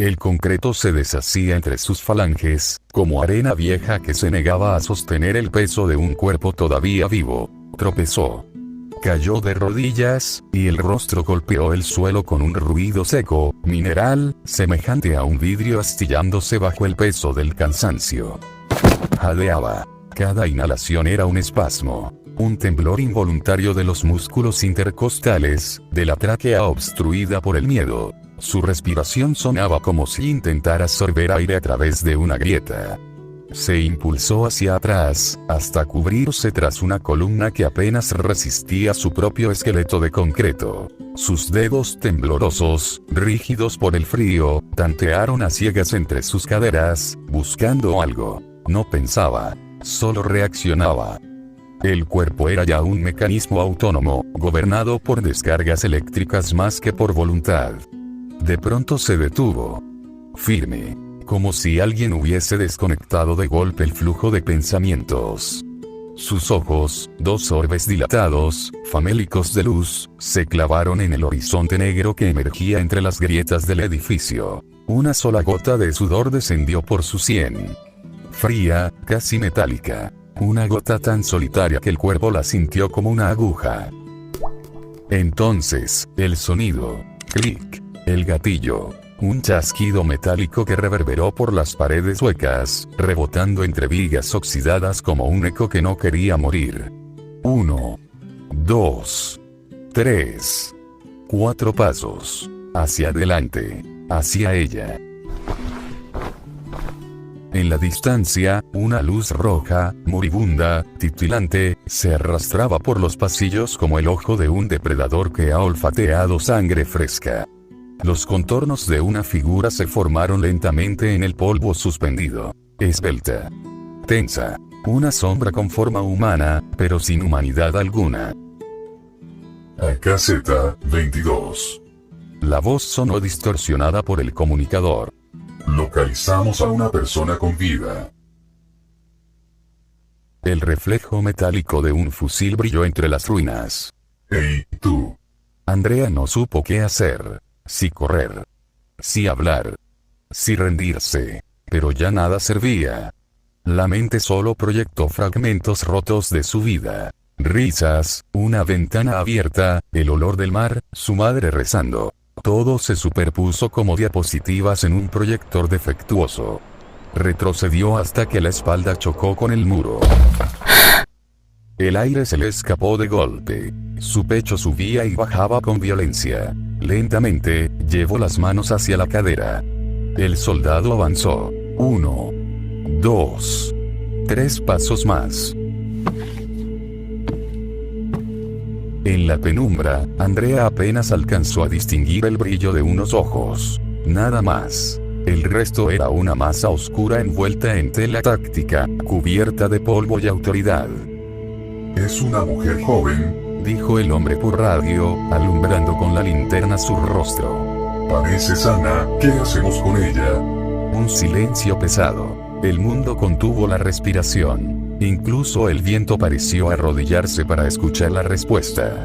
El concreto se deshacía entre sus falanges, como arena vieja que se negaba a sostener el peso de un cuerpo todavía vivo. Tropezó. Cayó de rodillas, y el rostro golpeó el suelo con un ruido seco, mineral, semejante a un vidrio astillándose bajo el peso del cansancio. Jadeaba. Cada inhalación era un espasmo. Un temblor involuntario de los músculos intercostales, de la tráquea obstruida por el miedo. Su respiración sonaba como si intentara sorber aire a través de una grieta. Se impulsó hacia atrás, hasta cubrirse tras una columna que apenas resistía su propio esqueleto de concreto. Sus dedos temblorosos, rígidos por el frío, tantearon a ciegas entre sus caderas, buscando algo. No pensaba, solo reaccionaba. El cuerpo era ya un mecanismo autónomo, gobernado por descargas eléctricas más que por voluntad. De pronto se detuvo. Firme. Como si alguien hubiese desconectado de golpe el flujo de pensamientos. Sus ojos, dos orbes dilatados, famélicos de luz, se clavaron en el horizonte negro que emergía entre las grietas del edificio. Una sola gota de sudor descendió por su sien. Fría, casi metálica. Una gota tan solitaria que el cuerpo la sintió como una aguja. Entonces, el sonido. Clic. El gatillo. Un chasquido metálico que reverberó por las paredes huecas, rebotando entre vigas oxidadas como un eco que no quería morir. 1, 2, 3, 4 pasos. Hacia adelante. Hacia ella. En la distancia, una luz roja, moribunda, titilante, se arrastraba por los pasillos como el ojo de un depredador que ha olfateado sangre fresca. Los contornos de una figura se formaron lentamente en el polvo suspendido. Esbelta. Tensa. Una sombra con forma humana, pero sin humanidad alguna. AKZ-22. La voz sonó distorsionada por el comunicador. Localizamos a una persona con vida. El reflejo metálico de un fusil brilló entre las ruinas. Hey, tú. Andrea no supo qué hacer. Si correr. Si hablar. Si rendirse. Pero ya nada servía. La mente solo proyectó fragmentos rotos de su vida. Risas, una ventana abierta, el olor del mar, su madre rezando. Todo se superpuso como diapositivas en un proyector defectuoso. Retrocedió hasta que la espalda chocó con el muro. El aire se le escapó de golpe. Su pecho subía y bajaba con violencia. Lentamente, llevó las manos hacia la cadera. El soldado avanzó. 1, 2, 3 pasos más. En la penumbra, Andrea apenas alcanzó a distinguir el brillo de unos ojos. Nada más. El resto era una masa oscura envuelta en tela táctica, cubierta de polvo y autoridad. Es una mujer joven, dijo el hombre por radio, alumbrando con la linterna su rostro. Parece sana, ¿qué hacemos con ella? Un silencio pesado. El mundo contuvo la respiración. Incluso el viento pareció arrodillarse para escuchar la respuesta.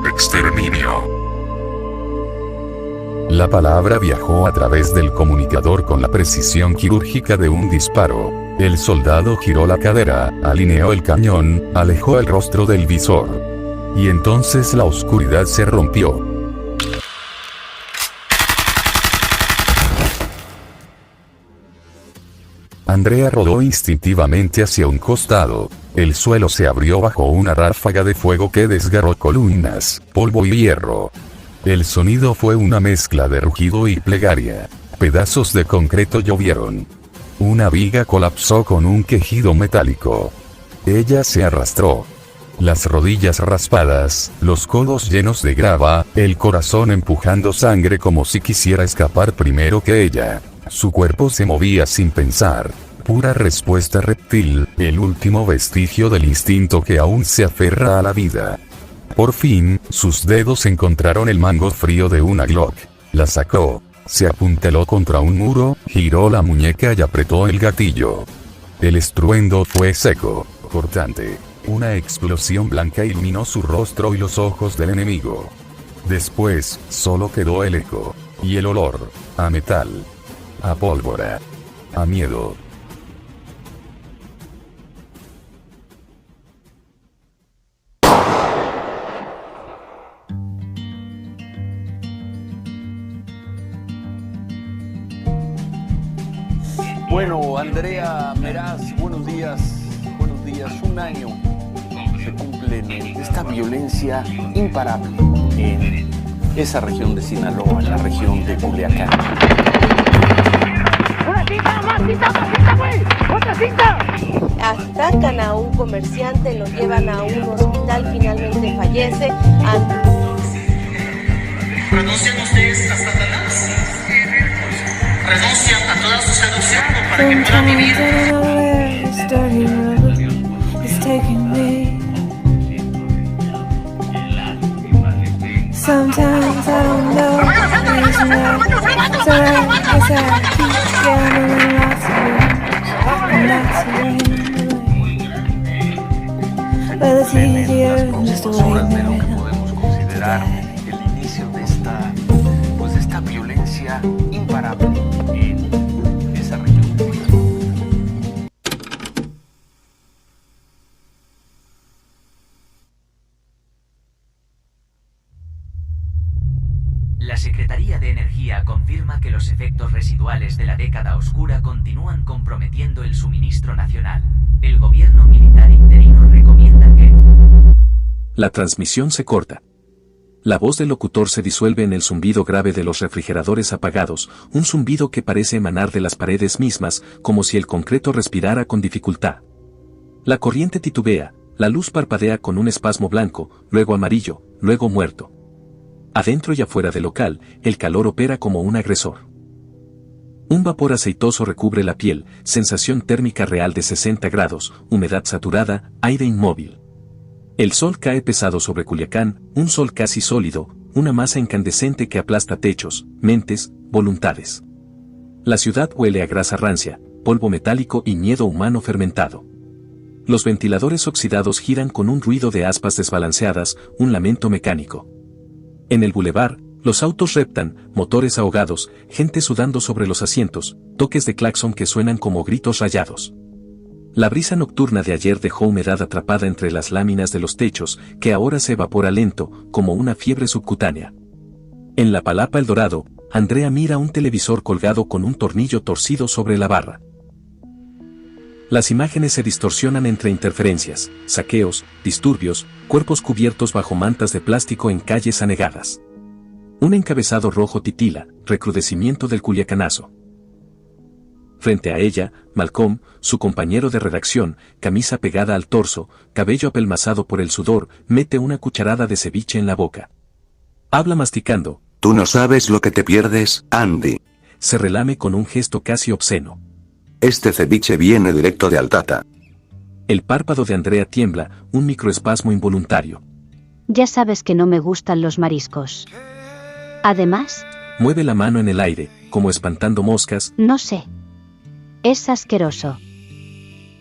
Exterminio. La palabra viajó a través del comunicador con la precisión quirúrgica de un disparo. El soldado giró la cadera, alineó el cañón, alejó el rostro del visor. Y entonces la oscuridad se rompió. Andrea rodó instintivamente hacia un costado. El suelo se abrió bajo una ráfaga de fuego que desgarró columnas, polvo y hierro. El sonido fue una mezcla de rugido y plegaria. Pedazos de concreto llovieron. Una viga colapsó con un quejido metálico. Ella se arrastró. Las rodillas raspadas, los codos llenos de grava, el corazón empujando sangre como si quisiera escapar primero que ella. Su cuerpo se movía sin pensar. Pura respuesta reptil, el último vestigio del instinto que aún se aferra a la vida. Por fin, sus dedos encontraron el mango frío de una Glock. La sacó. Se apuntaló contra un muro, giró la muñeca y apretó el gatillo. El estruendo fue seco, cortante. Una explosión blanca iluminó su rostro y los ojos del enemigo. Después, solo quedó el eco. Y el olor. A metal. A pólvora. A miedo. Bueno, Andrea Meraz, buenos días. Buenos días. Un año se cumple de esta violencia imparable en esa región de Sinaloa, en la región de Culiacán. ¡Una cinta, más cinta, güey! ¡Otra cinta! Atacan a un comerciante, lo llevan a un hospital, finalmente fallece. ¿Renuncian ustedes a Satanás? ¿Renuncian a toda su seducción para que puedan vivir? Sometimes I don't know the reason why. So I guess I keep gambling lots of ways. Well, it's easier than just Dos horas de lo que waiting. podemos considerar el inicio de esta violencia imparable en esa región de Culiacán. La Secretaría de Energía confirma que los efectos residuales de la década oscura continúan comprometiendo el suministro nacional. El gobierno militar interino recomienda que... La transmisión se corta. La voz del locutor se disuelve en el zumbido grave de los refrigeradores apagados, un zumbido que parece emanar de las paredes mismas, como si el concreto respirara con dificultad. La corriente titubea, la luz parpadea con un espasmo blanco, luego amarillo, luego muerto. Adentro y afuera del local, el calor opera como un agresor. Un vapor aceitoso recubre la piel, sensación térmica real de 60 grados, humedad saturada, aire inmóvil. El sol cae pesado sobre Culiacán, un sol casi sólido, una masa incandescente que aplasta techos, mentes, voluntades. La ciudad huele a grasa rancia, polvo metálico y miedo humano fermentado. Los ventiladores oxidados giran con un ruido de aspas desbalanceadas, un lamento mecánico. En el bulevar, los autos reptan, motores ahogados, gente sudando sobre los asientos, toques de claxon que suenan como gritos rayados. La brisa nocturna de ayer dejó humedad atrapada entre las láminas de los techos, que ahora se evapora lento, como una fiebre subcutánea. En la palapa El Dorado, Andrea mira un televisor colgado con un tornillo torcido sobre la barra. Las imágenes se distorsionan entre interferencias, saqueos, disturbios, cuerpos cubiertos bajo mantas de plástico en calles anegadas. Un encabezado rojo titila, recrudecimiento del culiacanazo. Frente a ella, Malcolm, su compañero de redacción, camisa pegada al torso, cabello apelmazado por el sudor, mete una cucharada de ceviche en la boca. Habla masticando. Tú no sabes lo que te pierdes, Andy. Se relame con un gesto casi obsceno. Este ceviche viene directo de Altata. El párpado de Andrea tiembla, un microespasmo involuntario. Ya sabes que no me gustan los mariscos. Además... Mueve la mano en el aire, como espantando moscas. No sé. Es asqueroso.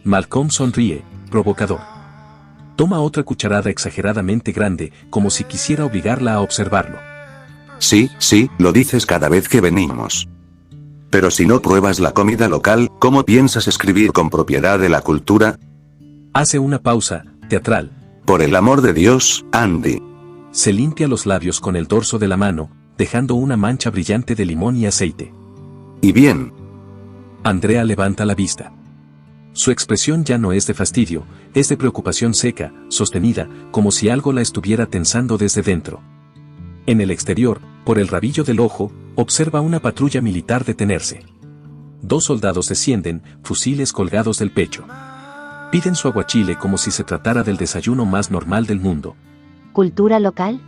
Malcolm sonríe, provocador. Toma otra cucharada exageradamente grande, como si quisiera obligarla a observarlo. Sí, lo dices cada vez que venimos. Pero si no pruebas la comida local, ¿cómo piensas escribir con propiedad de la cultura? Hace una pausa, teatral. Por el amor de Dios, Andy. Se limpia los labios con el dorso de la mano, dejando una mancha brillante de limón y aceite. Y bien. Andrea levanta la vista. Su expresión ya no es de fastidio, es de preocupación seca, sostenida, como si algo la estuviera tensando desde dentro. En el exterior, por el rabillo del ojo, observa una patrulla militar detenerse. 2 soldados descienden, fusiles colgados del pecho. Piden su aguachile como si se tratara del desayuno más normal del mundo. ¿Cultura local?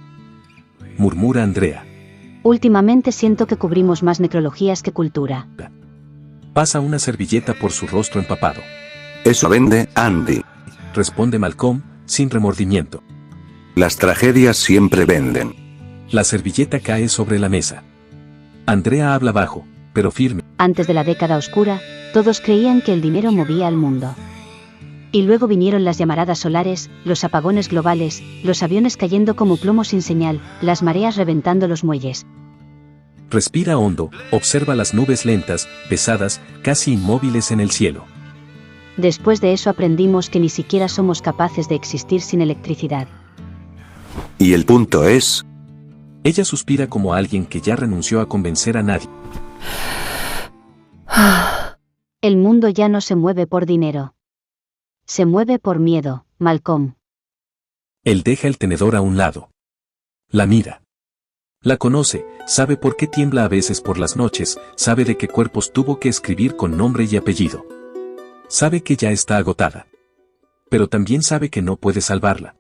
Murmura Andrea. Últimamente siento que cubrimos más necrologías que cultura. Pasa una servilleta por su rostro empapado. Eso vende, Andy. Responde Malcolm, sin remordimiento. Las tragedias siempre venden. La servilleta cae sobre la mesa. Andrea habla bajo, pero firme. Antes de la década oscura, todos creían que el dinero movía al mundo. Y luego vinieron las llamaradas solares, los apagones globales, los aviones cayendo como plomo sin señal, las mareas reventando los muelles. Respira hondo, observa las nubes lentas, pesadas, casi inmóviles en el cielo. Después de eso aprendimos que ni siquiera somos capaces de existir sin electricidad. Y el punto es... Ella suspira como alguien que ya renunció a convencer a nadie. El mundo ya no se mueve por dinero. Se mueve por miedo, Malcolm. Él deja el tenedor a un lado. La mira. La conoce, sabe por qué tiembla a veces por las noches, sabe de qué cuerpos tuvo que escribir con nombre y apellido. Sabe que ya está agotada. Pero también sabe que no puede salvarla.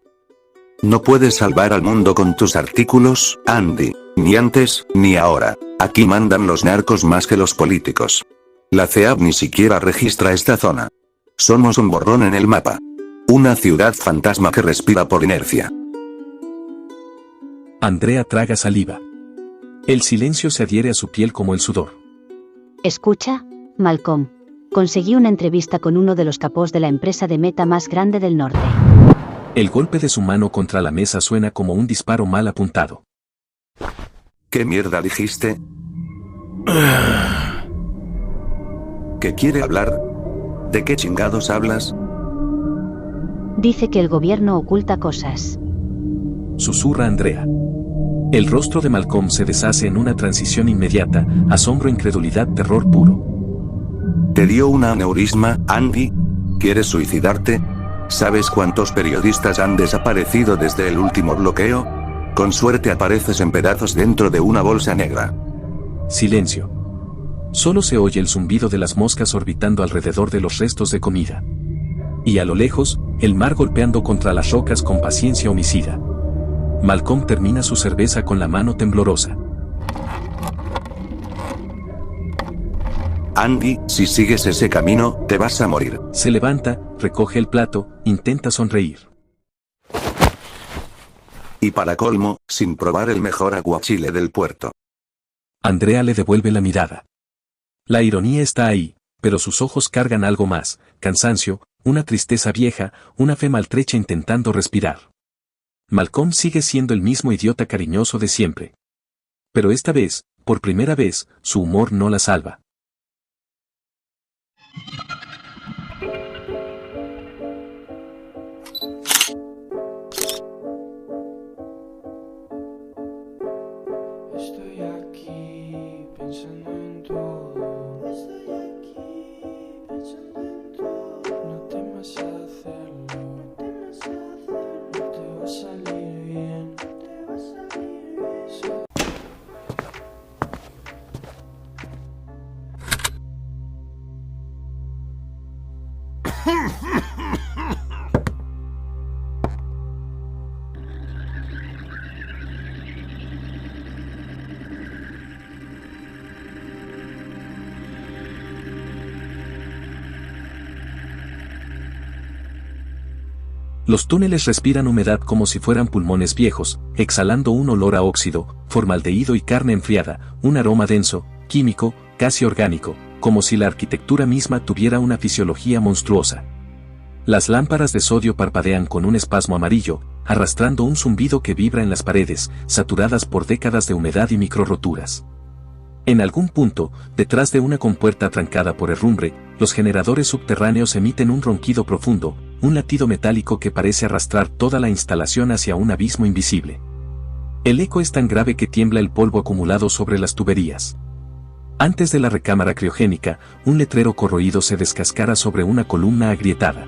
No puedes salvar al mundo con tus artículos, Andy, ni antes, ni ahora. Aquí mandan los narcos más que los políticos. La CEAB ni siquiera registra esta zona. Somos un borrón en el mapa. Una ciudad fantasma que respira por inercia. Andrea traga saliva. El silencio se adhiere a su piel como el sudor. Escucha, Malcolm. Conseguí una entrevista con uno de los capos de la empresa de meta más grande del norte. El golpe de su mano contra la mesa suena como un disparo mal apuntado. ¿Qué mierda dijiste? ¿Qué quiere hablar? ¿De qué chingados hablas? Dice que el gobierno oculta cosas. Susurra Andrea. El rostro de Malcolm se deshace en una transición inmediata, asombro, incredulidad, terror puro. ¿Te dio un aneurisma, Andy? ¿Quieres suicidarte? ¿Sabes cuántos periodistas han desaparecido desde el último bloqueo? Con suerte apareces en pedazos dentro de una bolsa negra. Silencio. Solo se oye el zumbido de las moscas orbitando alrededor de los restos de comida. Y a lo lejos, el mar golpeando contra las rocas con paciencia homicida. Malcolm termina su cerveza con la mano temblorosa. Andy, si sigues ese camino, te vas a morir. Se levanta, recoge el plato, intenta sonreír. Y para colmo, sin probar el mejor aguachile del puerto. Andrea le devuelve la mirada. La ironía está ahí, pero sus ojos cargan algo más, cansancio, una tristeza vieja, una fe maltrecha intentando respirar. Malcolm sigue siendo el mismo idiota cariñoso de siempre. Pero esta vez, por primera vez, su humor no la salva. Estoy aquí pensando en todo. Estoy aquí pensando en todo. No temas a hacerlo. No temas a hacerlo. No te va a salir bien. No te va a salir bien. Los túneles respiran humedad como si fueran pulmones viejos, exhalando un olor a óxido, formaldehído y carne enfriada, un aroma denso, químico, casi orgánico, como si la arquitectura misma tuviera una fisiología monstruosa. Las lámparas de sodio parpadean con un espasmo amarillo, arrastrando un zumbido que vibra en las paredes, saturadas por décadas de humedad y microroturas. En algún punto, detrás de una compuerta trancada por herrumbre, los generadores subterráneos emiten un ronquido profundo, un latido metálico que parece arrastrar toda la instalación hacia un abismo invisible. El eco es tan grave que tiembla el polvo acumulado sobre las tuberías. Antes de la recámara criogénica, un letrero corroído se descascara sobre una columna agrietada.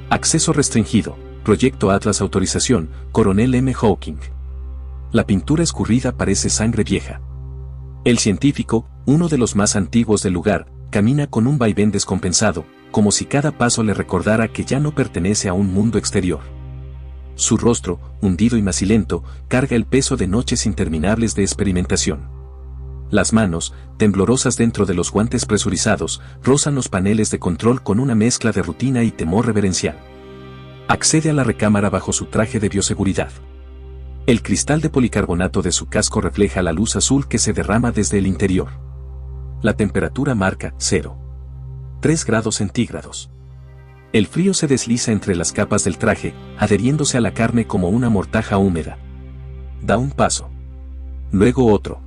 Acceso restringido, Proyecto Atlas Autorización, Coronel M. Hawking. La pintura escurrida parece sangre vieja. El científico, uno de los más antiguos del lugar, camina con un vaivén descompensado, como si cada paso le recordara que ya no pertenece a un mundo exterior. Su rostro, hundido y macilento, carga el peso de noches interminables de experimentación. Las manos, temblorosas dentro de los guantes presurizados, rozan los paneles de control con una mezcla de rutina y temor reverencial. Accede a la recámara bajo su traje de bioseguridad. El cristal de policarbonato de su casco refleja la luz azul que se derrama desde el interior. La temperatura marca 0,3 grados centígrados. El frío se desliza entre las capas del traje, adheriéndose a la carne como una mortaja húmeda. Da un paso. Luego otro.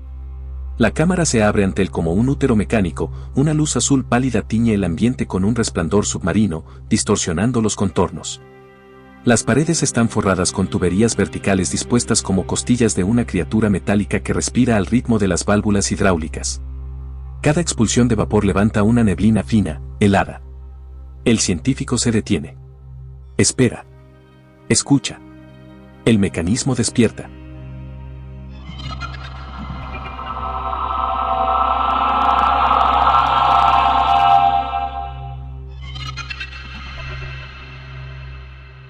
La cámara se abre ante él como un útero mecánico, una luz azul pálida tiñe el ambiente con un resplandor submarino, distorsionando los contornos. Las paredes están forradas con tuberías verticales dispuestas como costillas de una criatura metálica que respira al ritmo de las válvulas hidráulicas. Cada expulsión de vapor levanta una neblina fina, helada. El científico se detiene. Espera. Escucha. El mecanismo despierta.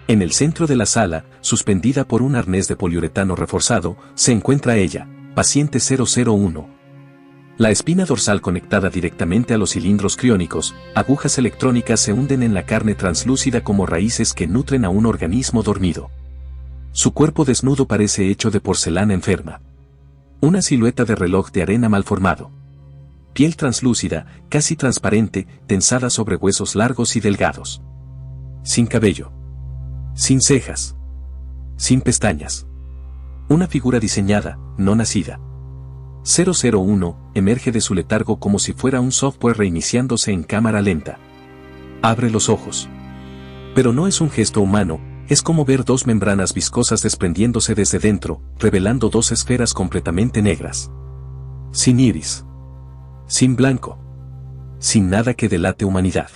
En el centro de la sala, suspendida por un arnés de poliuretano reforzado, se encuentra ella, paciente 001. La espina dorsal conectada directamente a los cilindros criónicos, agujas electrónicas se hunden en la carne translúcida como raíces que nutren a un organismo dormido. Su cuerpo desnudo parece hecho de porcelana enferma. Una silueta de reloj de arena mal formado. Piel translúcida, casi transparente, tensada sobre huesos largos y delgados. Sin cabello. Sin cejas. Sin pestañas. Una figura diseñada, no nacida. 001 emerge de su letargo como si fuera un software reiniciándose en cámara lenta. Abre los ojos. Pero no es un gesto humano, es como ver dos membranas viscosas desprendiéndose desde dentro, revelando dos esferas completamente negras. Sin iris. Sin blanco. Sin nada que delate humanidad.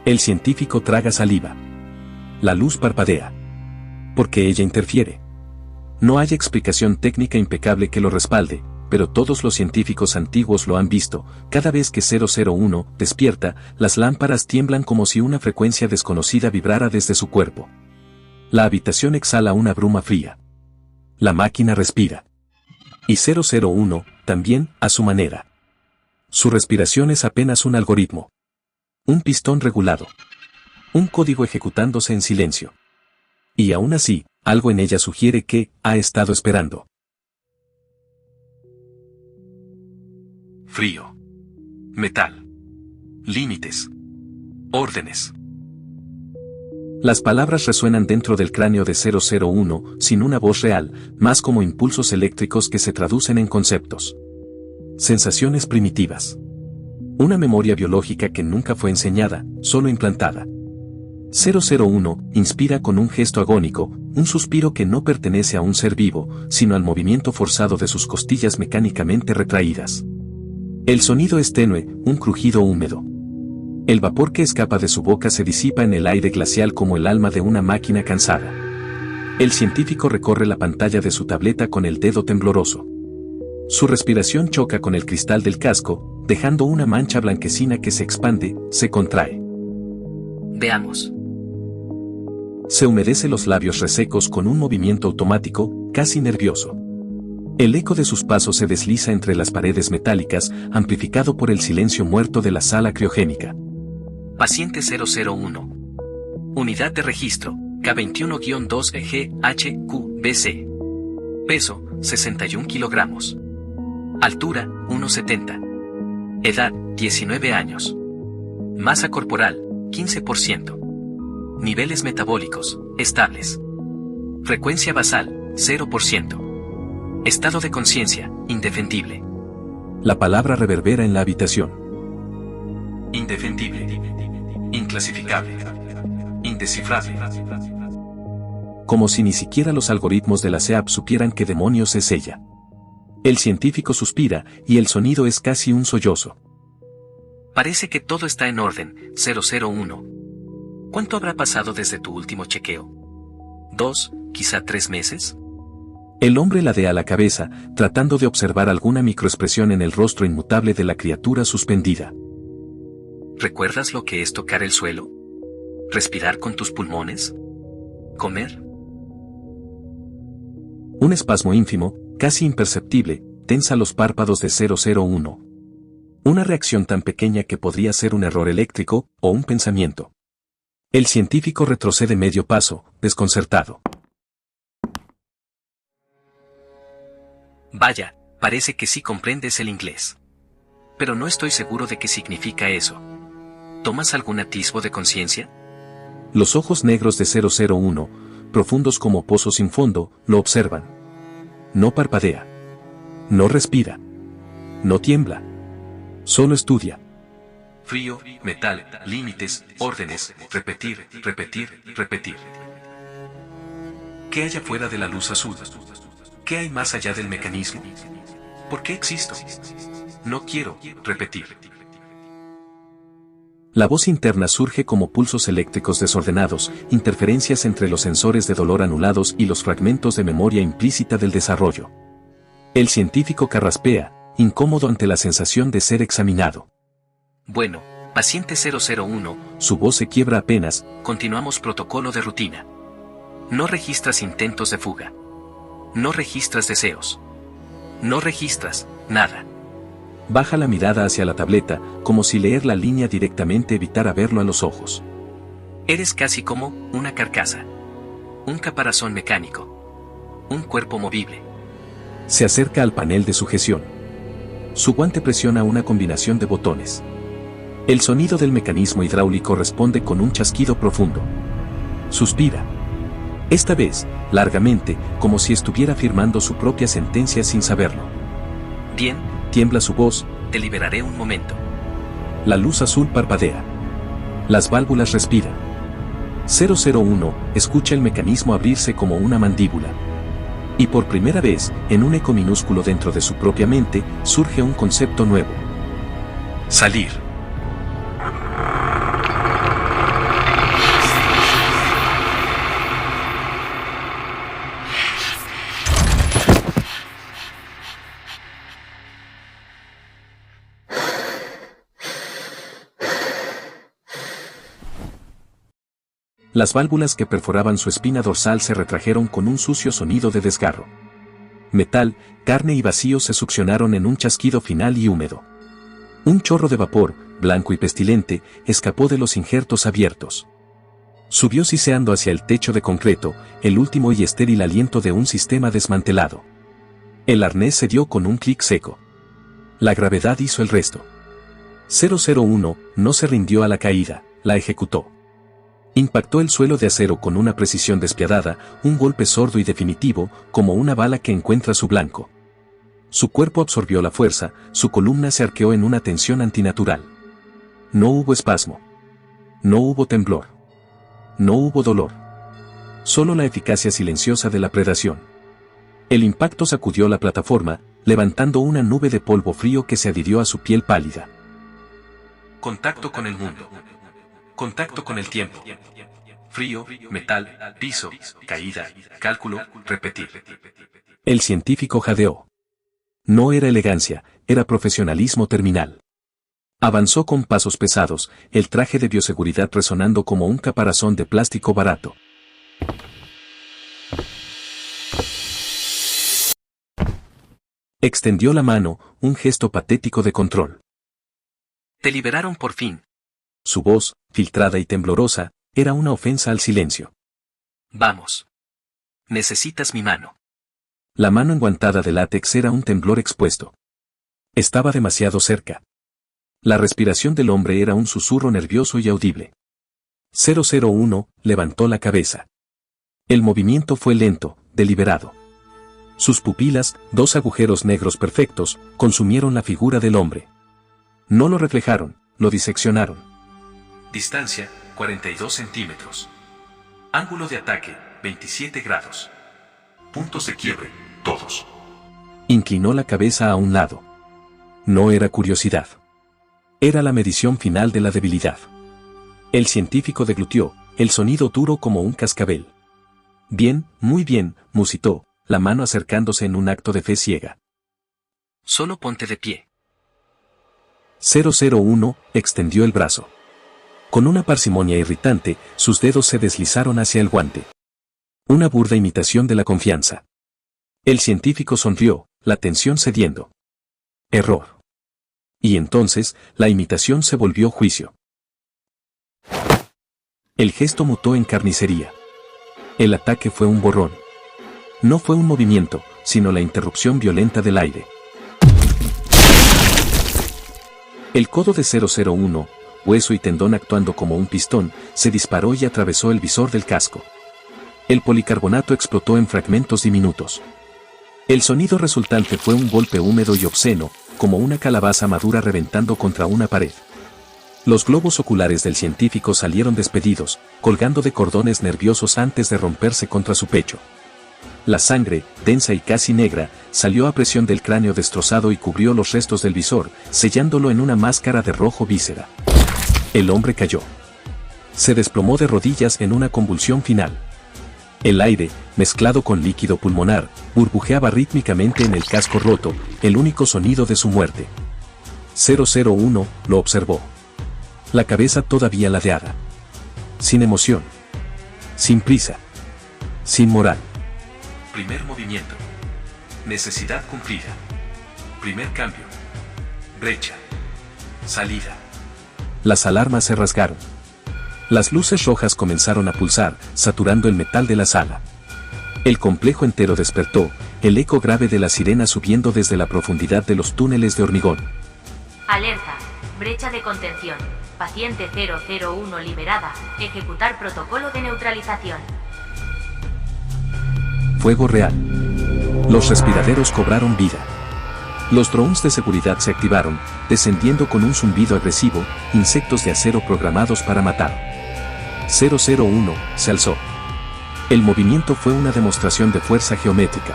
El científico traga saliva. La luz parpadea. Porque ella interfiere. No hay explicación técnica impecable que lo respalde, pero todos los científicos antiguos lo han visto. Cada vez que 001 despierta, las lámparas tiemblan como si una frecuencia desconocida vibrara desde su cuerpo. La habitación exhala una bruma fría. La máquina respira. Y 001, también, a su manera. Su respiración es apenas un algoritmo. Un pistón regulado. Un código ejecutándose en silencio. Y aún así, algo en ella sugiere que ha estado esperando. Frío. Metal. Límites. Órdenes. Las palabras resuenan dentro del cráneo de 001, sin una voz real, más como impulsos eléctricos que se traducen en conceptos. Sensaciones primitivas. Una memoria biológica que nunca fue enseñada, solo implantada. 001 inspira con un gesto agónico, un suspiro que no pertenece a un ser vivo, sino al movimiento forzado de sus costillas mecánicamente retraídas. El sonido es tenue, un crujido húmedo. El vapor que escapa de su boca se disipa en el aire glacial como el alma de una máquina cansada. El científico recorre la pantalla de su tableta con el dedo tembloroso. Su respiración choca con el cristal del casco, dejando una mancha blanquecina que se expande, se contrae. Veamos. Se humedece los labios resecos con un movimiento automático, casi nervioso. El eco de sus pasos se desliza entre las paredes metálicas, amplificado por el silencio muerto de la sala criogénica. Paciente 001. Unidad de registro, K21-2EG-HQBC. Peso, 61 kilogramos. Altura, 1,70. Edad, 19 años. Masa corporal, 15%. Niveles metabólicos, estables. Frecuencia basal, 0%. Estado de conciencia, indefendible. La palabra reverbera en la habitación. Indefendible. Inclasificable. Indescifrable. Como si ni siquiera los algoritmos de la SEAP supieran qué demonios es ella. El científico suspira, y el sonido es casi un sollozo. Parece que todo está en orden, 001. ¿Cuánto habrá pasado desde tu último chequeo? ¿2, quizá 3 meses? El hombre ladea la cabeza, tratando de observar alguna microexpresión en el rostro inmutable de la criatura suspendida. ¿Recuerdas lo que es tocar el suelo? ¿Respirar con tus pulmones? ¿Comer? Un espasmo ínfimo, casi imperceptible, tensa los párpados de 001. Una reacción tan pequeña que podría ser un error eléctrico, o un pensamiento. El científico retrocede medio paso, desconcertado. Vaya, parece que sí comprendes el inglés. Pero no estoy seguro de qué significa eso. ¿Tomas algún atisbo de conciencia? Los ojos negros de 001, profundos como pozos sin fondo, lo observan. No parpadea. No respira. No tiembla. Solo estudia. Frío, metal, límites, órdenes, repetir, repetir, repetir. ¿Qué hay afuera de la luz azul? ¿Qué hay más allá del mecanismo? ¿Por qué existo? No quiero repetir. La voz interna surge como pulsos eléctricos desordenados, interferencias entre los sensores de dolor anulados y los fragmentos de memoria implícita del desarrollo. El científico carraspea, incómodo ante la sensación de ser examinado. Bueno, paciente 001, su voz se quiebra apenas, continuamos protocolo de rutina. No registras intentos de fuga. No registras deseos. No registras nada. Baja la mirada hacia la tableta, como si leer la línea directamente evitara verlo a los ojos. Eres casi como una carcasa. Un caparazón mecánico. Un cuerpo movible. Se acerca al panel de sujeción. Su guante presiona una combinación de botones. El sonido del mecanismo hidráulico responde con un chasquido profundo. Suspira. Esta vez, largamente, como si estuviera firmando su propia sentencia sin saberlo. Bien, tiembla su voz, te liberaré un momento. La luz azul parpadea. Las válvulas respiran. 001 escucha el mecanismo abrirse como una mandíbula. Y por primera vez, en un eco minúsculo dentro de su propia mente, surge un concepto nuevo. Salir. Las válvulas que perforaban su espina dorsal se retrajeron con un sucio sonido de desgarro. Metal, carne y vacío se succionaron en un chasquido final y húmedo. Un chorro de vapor, blanco y pestilente, escapó de los injertos abiertos. Subió siseando hacia el techo de concreto, el último y estéril aliento de un sistema desmantelado. El arnés se dio con un clic seco. La gravedad hizo el resto. 001 no se rindió a la caída, la ejecutó. Impactó el suelo de acero con una precisión despiadada, un golpe sordo y definitivo, como una bala que encuentra su blanco. Su cuerpo absorbió la fuerza, su columna se arqueó en una tensión antinatural. No hubo espasmo. No hubo temblor. No hubo dolor. Solo la eficacia silenciosa de la predación. El impacto sacudió la plataforma, levantando una nube de polvo frío que se adhirió a su piel pálida. Contacto con el mundo. Contacto con el tiempo. Frío, metal, piso, caída, cálculo, repetir. El científico jadeó. No era elegancia, era profesionalismo terminal. Avanzó con pasos pesados, el traje de bioseguridad resonando como un caparazón de plástico barato. Extendió la mano, un gesto patético de control. Te liberaron por fin. Su voz, filtrada y temblorosa, era una ofensa al silencio. Vamos. Necesitas mi mano. La mano enguantada de látex era un temblor expuesto. Estaba demasiado cerca. La respiración del hombre era un susurro nervioso y audible. 001 levantó la cabeza. El movimiento fue lento, deliberado. Sus pupilas, dos agujeros negros perfectos, consumieron la figura del hombre. No lo reflejaron, lo diseccionaron. Distancia, 42 centímetros. Ángulo de ataque, 27 grados. Puntos de quiebre, todos. Inclinó la cabeza a un lado. No era curiosidad. Era la medición final de la debilidad. El científico deglutió, el sonido duro como un cascabel. Bien, muy bien, musitó, la mano acercándose en un acto de fe ciega. Solo ponte de pie. 001 extendió el brazo. Con una parsimonia irritante, sus dedos se deslizaron hacia el guante. Una burda imitación de la confianza. El científico sonrió, la tensión cediendo. Error. Y entonces, la imitación se volvió juicio. El gesto mutó en carnicería. El ataque fue un borrón. No fue un movimiento, sino la interrupción violenta del aire. El codo de 001, hueso y tendón actuando como un pistón, se disparó y atravesó el visor del casco. El policarbonato explotó en fragmentos diminutos. El sonido resultante fue un golpe húmedo y obsceno, como una calabaza madura reventando contra una pared. Los globos oculares del científico salieron despedidos, colgando de cordones nerviosos antes de romperse contra su pecho. La sangre, densa y casi negra, salió a presión del cráneo destrozado y cubrió los restos del visor, sellándolo en una máscara de rojo víscera. El hombre cayó. Se desplomó de rodillas en una convulsión final. El aire, mezclado con líquido pulmonar, burbujeaba rítmicamente en el casco roto, el único sonido de su muerte. 001 lo observó. La cabeza todavía ladeada. Sin emoción. Sin prisa. Sin moral. Primer movimiento. Necesidad cumplida. Primer cambio. Brecha. Salida. Las alarmas se rasgaron. Las luces rojas comenzaron a pulsar, saturando el metal de la sala. El complejo entero despertó, el eco grave de la sirena subiendo desde la profundidad de los túneles de hormigón. Alerta. Brecha de contención. Paciente 001 liberada. Ejecutar protocolo de neutralización. Fuego real. Los respiraderos cobraron vida. Los drones de seguridad se activaron, descendiendo con un zumbido agresivo, insectos de acero programados para matar. 001 se alzó. El movimiento fue una demostración de fuerza geométrica.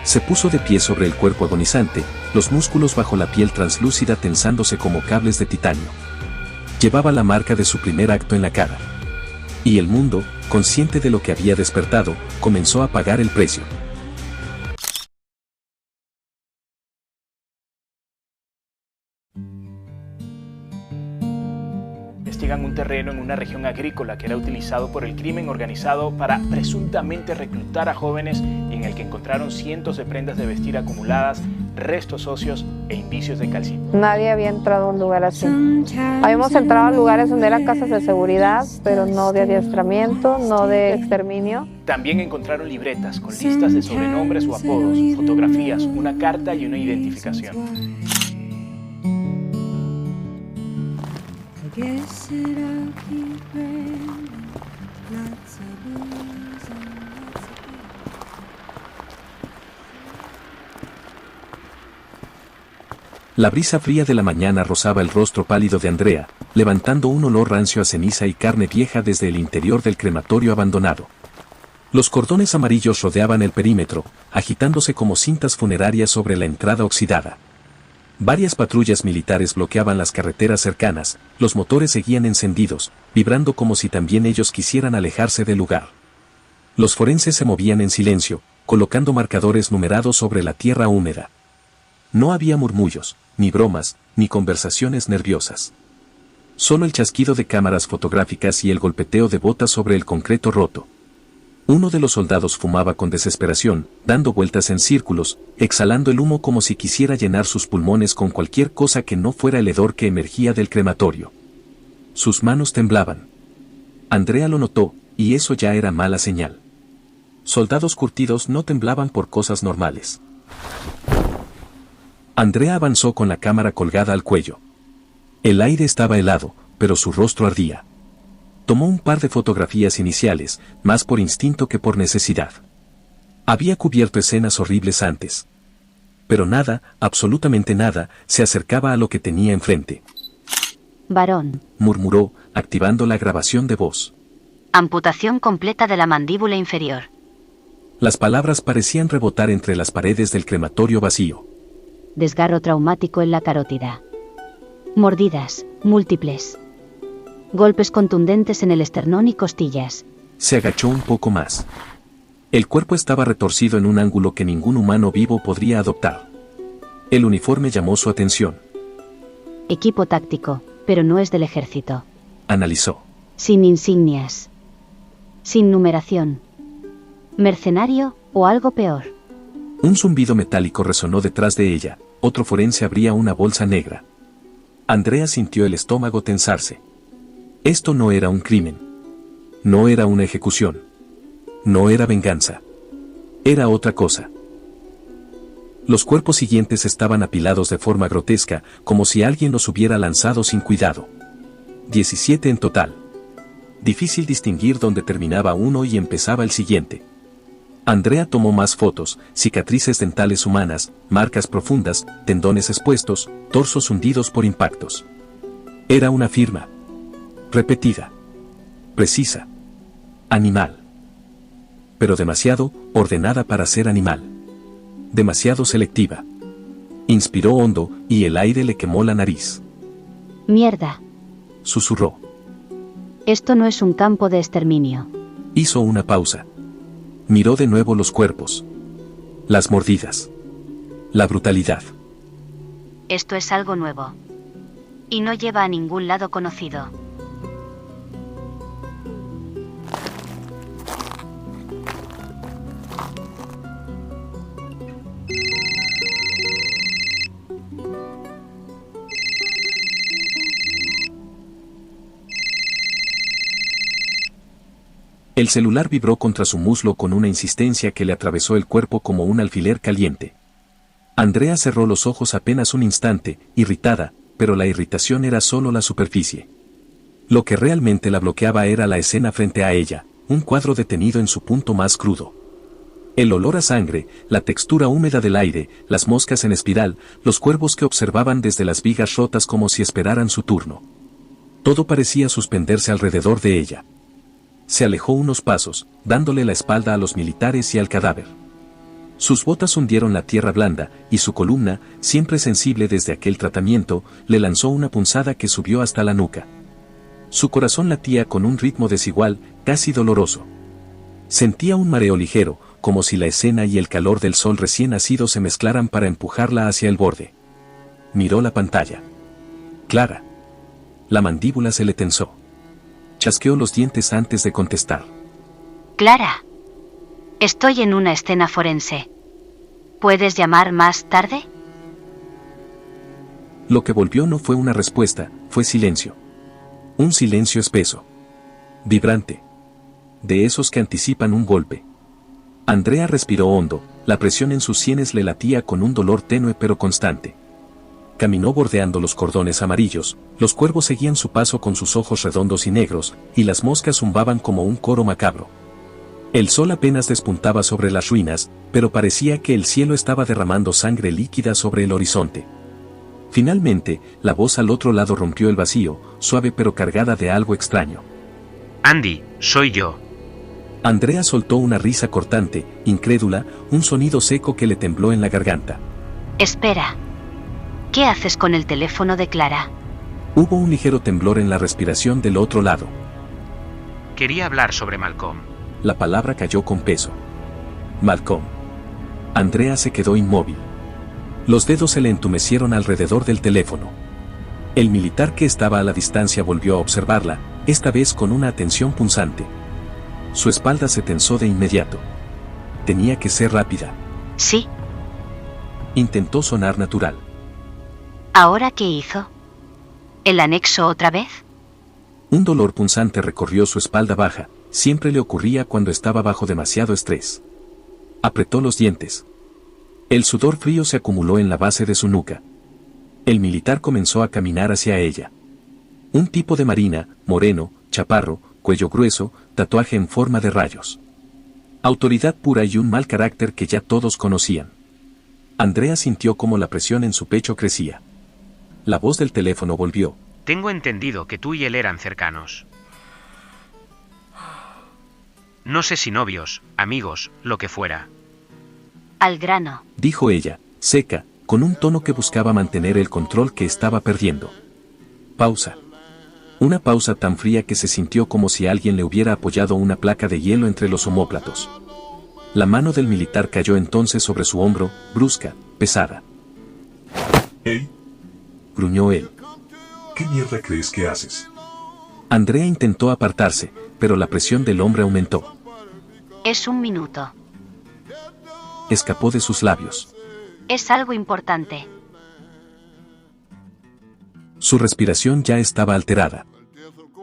Se puso de pie sobre el cuerpo agonizante, los músculos bajo la piel translúcida tensándose como cables de titanio. Llevaba la marca de su primer acto en la cara. Y el mundo, consciente de lo que había despertado, comenzó a pagar el precio. Investigan un terreno en una región agrícola que era utilizado por el crimen organizado para presuntamente reclutar a jóvenes y en el que encontraron cientos de prendas de vestir acumuladas, restos óseos e indicios de calcium. Nadie había entrado a un lugar así. Habíamos entrado a lugares donde eran casas de seguridad, pero no de adiestramiento, no de exterminio. También encontraron libretas con listas de sobrenombres o apodos, fotografías, una carta y una identificación. La brisa fría de la mañana rozaba el rostro pálido de Andrea, levantando un olor rancio a ceniza y carne vieja desde el interior del crematorio abandonado. Los cordones amarillos rodeaban el perímetro, agitándose como cintas funerarias sobre la entrada oxidada. Varias patrullas militares bloqueaban las carreteras cercanas, los motores seguían encendidos, vibrando como si también ellos quisieran alejarse del lugar. Los forenses se movían en silencio, colocando marcadores numerados sobre la tierra húmeda. No había murmullos, ni bromas, ni conversaciones nerviosas. Solo el chasquido de cámaras fotográficas y el golpeteo de botas sobre el concreto roto. Uno de los soldados fumaba con desesperación, dando vueltas en círculos, exhalando el humo como si quisiera llenar sus pulmones con cualquier cosa que no fuera el hedor que emergía del crematorio. Sus manos temblaban. Andrea lo notó, y eso ya era mala señal. Soldados curtidos no temblaban por cosas normales. Andrea avanzó con la cámara colgada al cuello. El aire estaba helado, pero su rostro ardía. Tomó un par de fotografías iniciales, más por instinto que por necesidad. Había cubierto escenas horribles antes. Pero nada, absolutamente nada, se acercaba a lo que tenía enfrente. Varón. Murmuró, activando la grabación de voz. Amputación completa de la mandíbula inferior. Las palabras parecían rebotar entre las paredes del crematorio vacío. Desgarro traumático en la carótida. Mordidas, múltiples. Golpes contundentes en el esternón y costillas. Se agachó un poco más. El cuerpo estaba retorcido en un ángulo que ningún humano vivo podría adoptar. El uniforme llamó su atención. Equipo táctico, pero no es del ejército. Analizó. Sin insignias. Sin numeración. Mercenario, o algo peor. Un zumbido metálico resonó detrás de ella, otro forense abría una bolsa negra. Andrea sintió el estómago tensarse. Esto no era un crimen. No era una ejecución. No era venganza. Era otra cosa. Los cuerpos siguientes estaban apilados de forma grotesca, como si alguien los hubiera lanzado sin cuidado. 17 en total. Difícil distinguir dónde terminaba uno y empezaba el siguiente. Andrea tomó más fotos, cicatrices dentales humanas, marcas profundas, tendones expuestos, torsos hundidos por impactos. Era una firma. Repetida. Precisa. Animal. Pero demasiado ordenada para ser animal. Demasiado selectiva. Inspiró hondo y el aire le quemó la nariz. Mierda. Susurró. Esto no es un campo de exterminio. Hizo una pausa. Miró de nuevo los cuerpos. Las mordidas. La brutalidad. Esto es algo nuevo. Y no lleva a ningún lado conocido. El celular vibró contra su muslo con una insistencia que le atravesó el cuerpo como un alfiler caliente. Andrea cerró los ojos apenas un instante, irritada, pero la irritación era solo la superficie. Lo que realmente la bloqueaba era la escena frente a ella, un cuadro detenido en su punto más crudo. El olor a sangre, la textura húmeda del aire, las moscas en espiral, los cuervos que observaban desde las vigas rotas como si esperaran su turno. Todo parecía suspenderse alrededor de ella. Se alejó unos pasos, dándole la espalda a los militares y al cadáver. Sus botas hundieron la tierra blanda, y su columna, siempre sensible desde aquel tratamiento, le lanzó una punzada que subió hasta la nuca. Su corazón latía con un ritmo desigual, casi doloroso. Sentía un mareo ligero, como si la escena y el calor del sol recién nacido se mezclaran para empujarla hacia el borde. Miró la pantalla. Clara. La mandíbula se le tensó. Chasqueó los dientes antes de contestar. Clara. Estoy en una escena forense. ¿Puedes llamar más tarde? Lo que volvió no fue una respuesta, fue silencio. Un silencio espeso. Vibrante. De esos que anticipan un golpe. Andrea respiró hondo, la presión en sus sienes le latía con un dolor tenue pero constante. Caminó bordeando los cordones amarillos, los cuervos seguían su paso con sus ojos redondos y negros, y las moscas zumbaban como un coro macabro. El sol apenas despuntaba sobre las ruinas, pero parecía que el cielo estaba derramando sangre líquida sobre el horizonte. Finalmente, la voz al otro lado rompió el vacío, suave pero cargada de algo extraño. Andy, soy yo. Andrea soltó una risa cortante, incrédula, un sonido seco que le tembló en la garganta. Espera. ¿Qué haces con el teléfono de Clara? Hubo un ligero temblor en la respiración del otro lado. Quería hablar sobre Malcolm. La palabra cayó con peso. Malcolm. Andrea se quedó inmóvil. Los dedos se le entumecieron alrededor del teléfono. El militar que estaba a la distancia volvió a observarla, esta vez con una atención punzante. Su espalda se tensó de inmediato. Tenía que ser rápida. Sí. Intentó sonar natural. ¿Ahora qué hizo? ¿El anexo otra vez? Un dolor punzante recorrió su espalda baja, siempre le ocurría cuando estaba bajo demasiado estrés. Apretó los dientes. El sudor frío se acumuló en la base de su nuca. El militar comenzó a caminar hacia ella. Un tipo de marina, moreno, chaparro, cuello grueso, tatuaje en forma de rayos. Autoridad pura y un mal carácter que ya todos conocían. Andrea sintió como la presión en su pecho crecía. La voz del teléfono volvió. Tengo entendido que tú y él eran cercanos. No sé si novios, amigos, lo que fuera. Al grano, dijo ella, seca, con un tono que buscaba mantener el control que estaba perdiendo. Pausa. Una pausa tan fría que se sintió como si alguien le hubiera apoyado una placa de hielo entre los omóplatos. La mano del militar cayó entonces sobre su hombro, brusca, pesada. Hey, gruñó él. ¿Qué mierda crees que haces? Andrea intentó apartarse, pero la presión del hombre aumentó. Es un minuto. Escapó de sus labios. Es algo importante. Su respiración ya estaba alterada.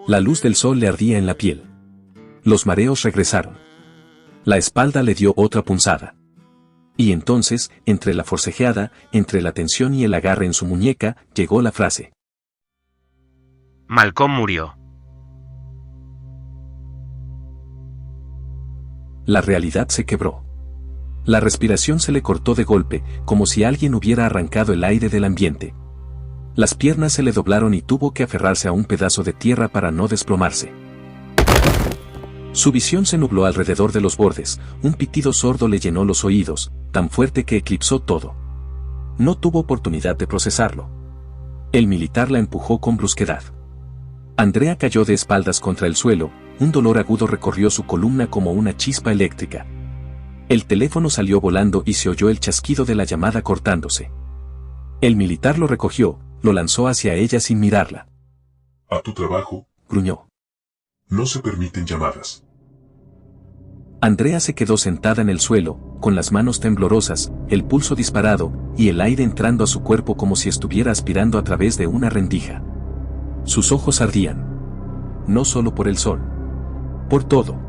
La luz del sol le ardía en la piel. Los mareos regresaron. La espalda le dio otra punzada. Y entonces, entre la forcejeada, entre la tensión y el agarre en su muñeca, llegó la frase. Malcolm murió. La realidad se quebró. La respiración se le cortó de golpe, como si alguien hubiera arrancado el aire del ambiente. Las piernas se le doblaron y tuvo que aferrarse a un pedazo de tierra para no desplomarse. Su visión se nubló alrededor de los bordes, un pitido sordo le llenó los oídos, tan fuerte que eclipsó todo. No tuvo oportunidad de procesarlo. El militar la empujó con brusquedad. Andrea cayó de espaldas contra el suelo, un dolor agudo recorrió su columna como una chispa eléctrica. El teléfono salió volando y se oyó el chasquido de la llamada cortándose. El militar lo recogió, lo lanzó hacia ella sin mirarla. A tu trabajo, gruñó. No se permiten llamadas. Andrea se quedó sentada en el suelo, con las manos temblorosas, el pulso disparado, y el aire entrando a su cuerpo como si estuviera aspirando a través de una rendija. Sus ojos ardían. No solo por el sol. Por todo.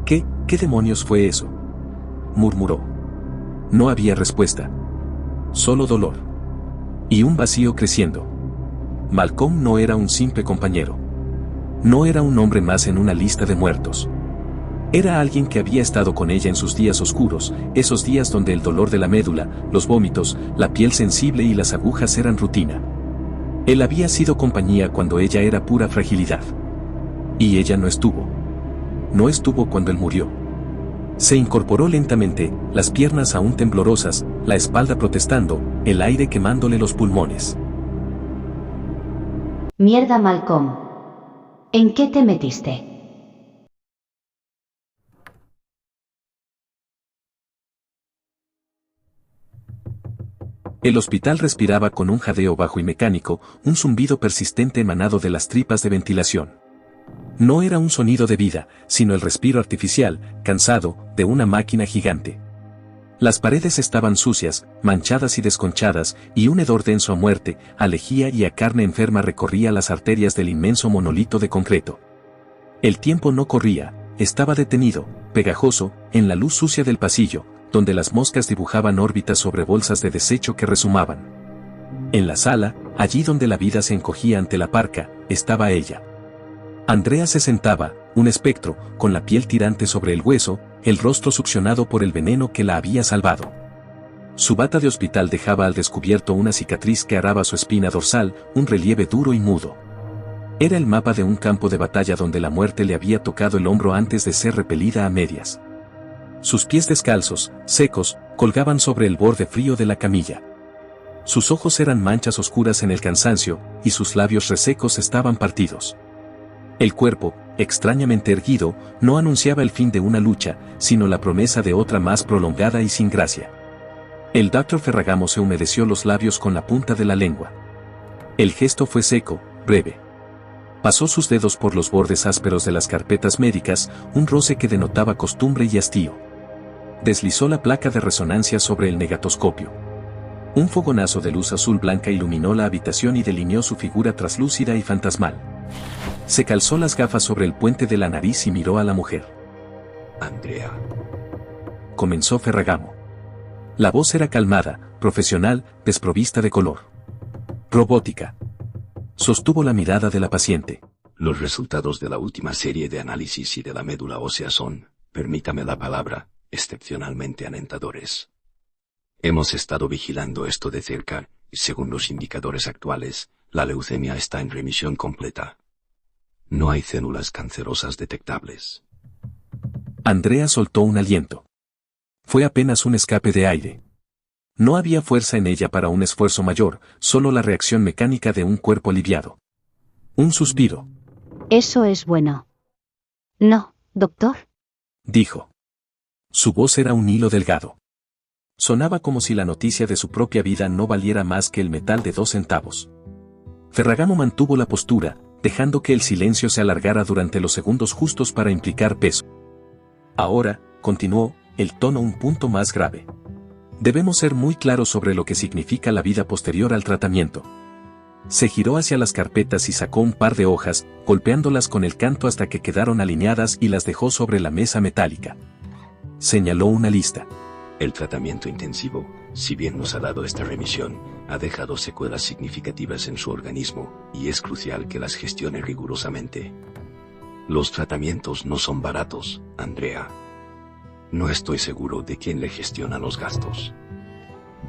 ¿Qué demonios fue eso?, murmuró. No había respuesta. Solo dolor. Y un vacío creciendo. Malcolm no era un simple compañero. No era un hombre más en una lista de muertos. Era alguien que había estado con ella en sus días oscuros, esos días donde el dolor de la médula, los vómitos, la piel sensible y las agujas eran rutina. Él había sido compañía cuando ella era pura fragilidad. Y ella no estuvo. No estuvo cuando él murió. Se incorporó lentamente, las piernas aún temblorosas, la espalda protestando, el aire quemándole los pulmones. Mierda, Malcolm. ¿En qué te metiste? El hospital respiraba con un jadeo bajo y mecánico, un zumbido persistente emanado de las tripas de ventilación. No era un sonido de vida, sino el respiro artificial, cansado, de una máquina gigante. Las paredes estaban sucias, manchadas y desconchadas, y un hedor denso a muerte, a lejía y a carne enferma recorría las arterias del inmenso monolito de concreto. El tiempo no corría, estaba detenido, pegajoso, en la luz sucia del pasillo, donde las moscas dibujaban órbitas sobre bolsas de desecho que rezumaban. En la sala, allí donde la vida se encogía ante la parca, estaba ella. Andrea se sentaba, un espectro, con la piel tirante sobre el hueso, el rostro succionado por el veneno que la había salvado. Su bata de hospital dejaba al descubierto una cicatriz que araba su espina dorsal, un relieve duro y mudo. Era el mapa de un campo de batalla donde la muerte le había tocado el hombro antes de ser repelida a medias. Sus pies descalzos, secos, colgaban sobre el borde frío de la camilla. Sus ojos eran manchas oscuras en el cansancio, y sus labios resecos estaban partidos. El cuerpo, extrañamente erguido, no anunciaba el fin de una lucha, sino la promesa de otra más prolongada y sin gracia. El Dr. Ferragamo se humedeció los labios con la punta de la lengua. El gesto fue seco, breve. Pasó sus dedos por los bordes ásperos de las carpetas médicas, un roce que denotaba costumbre y hastío. Deslizó la placa de resonancia sobre el negatoscopio. Un fogonazo de luz azul blanca iluminó la habitación y delineó su figura traslúcida y fantasmal. Se calzó las gafas sobre el puente de la nariz y miró a la mujer. Andrea. Comenzó Ferragamo. La voz era calmada, profesional, desprovista de color. Robótica. Sostuvo la mirada de la paciente. Los resultados de la última serie de análisis y de la médula ósea son, permítame la palabra, excepcionalmente alentadores. Hemos estado vigilando esto de cerca, y según los indicadores actuales, la leucemia está en remisión completa. No hay células cancerosas detectables. Andrea soltó un aliento. Fue apenas un escape de aire. No había fuerza en ella para un esfuerzo mayor, solo la reacción mecánica de un cuerpo aliviado. Un suspiro. Eso es bueno. No, doctor, dijo. Su voz era un hilo delgado. Sonaba como si la noticia de su propia vida no valiera más que el metal de 2 centavos. Ferragamo mantuvo la postura, dejando que el silencio se alargara durante los segundos justos para implicar peso. Ahora, continuó, el tono un punto más grave. Debemos ser muy claros sobre lo que significa la vida posterior al tratamiento. Se giró hacia las carpetas y sacó un par de hojas, golpeándolas con el canto hasta que quedaron alineadas y las dejó sobre la mesa metálica. Señaló una lista. El tratamiento intensivo, Si bien nos ha dado esta remisión, ha dejado secuelas significativas en su organismo, y es crucial que las gestione rigurosamente. Los tratamientos no son baratos, Andrea. No estoy seguro de quién le gestiona los gastos.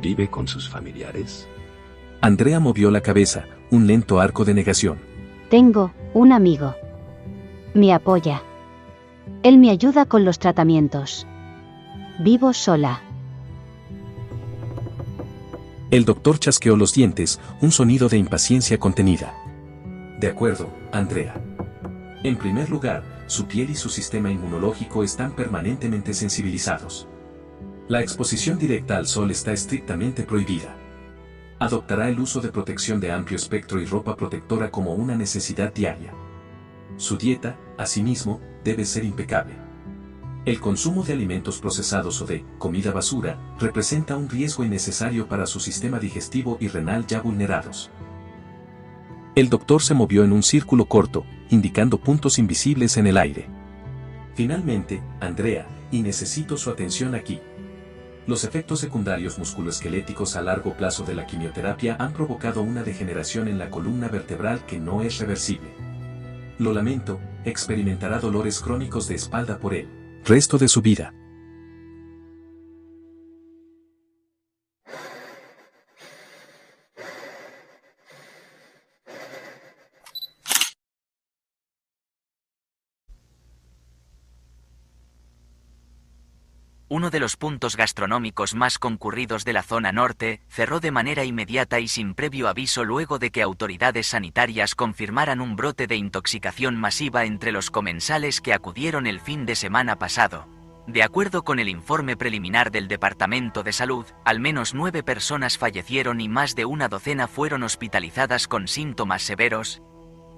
¿Vive con sus familiares? Andrea movió la cabeza, un lento arco de negación. Tengo un amigo. Me apoya. Él me ayuda con los tratamientos. Vivo sola. El doctor chasqueó los dientes, un sonido de impaciencia contenida. De acuerdo, Andrea. En primer lugar, su piel y su sistema inmunológico están permanentemente sensibilizados. La exposición directa al sol está estrictamente prohibida. Adoptará el uso de protección de amplio espectro y ropa protectora como una necesidad diaria. Su dieta, asimismo, debe ser impecable. El consumo de alimentos procesados o de comida basura representa un riesgo innecesario para su sistema digestivo y renal ya vulnerados. El doctor se movió en un círculo corto, indicando puntos invisibles en el aire. Finalmente, Andrea, y necesito su atención aquí. Los efectos secundarios musculoesqueléticos a largo plazo de la quimioterapia han provocado una degeneración en la columna vertebral que no es reversible. Lo lamento, experimentará dolores crónicos de espalda por el resto de su vida. Uno de los puntos gastronómicos más concurridos de la zona norte, cerró de manera inmediata y sin previo aviso luego de que autoridades sanitarias confirmaran un brote de intoxicación masiva entre los comensales que acudieron el fin de semana pasado. De acuerdo con el informe preliminar del Departamento de Salud, al menos 9 personas fallecieron y más de una docena fueron hospitalizadas con síntomas severos.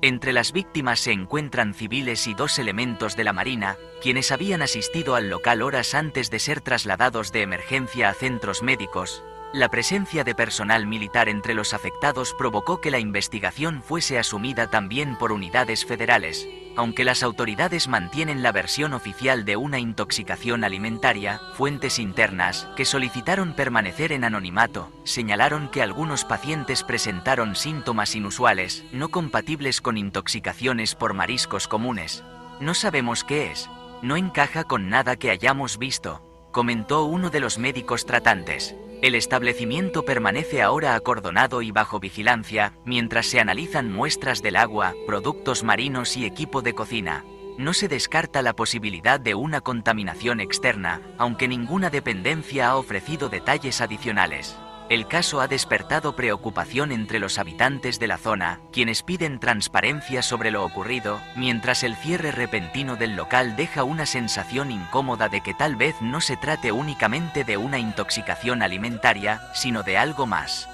Entre las víctimas se encuentran civiles y 2 elementos de la Marina, quienes habían asistido al local horas antes de ser trasladados de emergencia a centros médicos. La presencia de personal militar entre los afectados provocó que la investigación fuese asumida también por unidades federales. Aunque las autoridades mantienen la versión oficial de una intoxicación alimentaria, fuentes internas, que solicitaron permanecer en anonimato, señalaron que algunos pacientes presentaron síntomas inusuales, no compatibles con intoxicaciones por mariscos comunes. No sabemos qué es. No encaja con nada que hayamos visto, comentó uno de los médicos tratantes. El establecimiento permanece ahora acordonado y bajo vigilancia, mientras se analizan muestras del agua, productos marinos y equipo de cocina. No se descarta la posibilidad de una contaminación externa, aunque ninguna dependencia ha ofrecido detalles adicionales. El caso ha despertado preocupación entre los habitantes de la zona, quienes piden transparencia sobre lo ocurrido, mientras el cierre repentino del local deja una sensación incómoda de que tal vez no se trate únicamente de una intoxicación alimentaria, sino de algo más.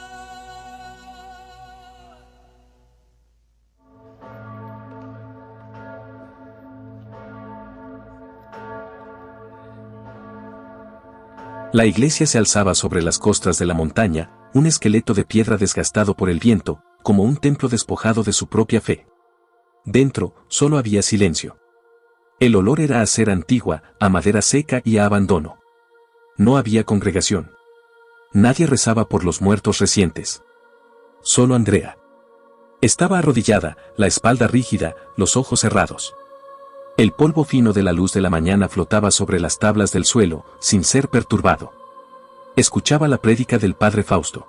La iglesia se alzaba sobre las costras de la montaña, un esqueleto de piedra desgastado por el viento, como un templo despojado de su propia fe. Dentro, solo había silencio. El olor era a cera antigua, a madera seca y a abandono. No había congregación. Nadie rezaba por los muertos recientes. Solo Andrea. Estaba arrodillada, la espalda rígida, los ojos cerrados. El polvo fino de la luz de la mañana flotaba sobre las tablas del suelo, sin ser perturbado. Escuchaba la prédica del padre Fausto.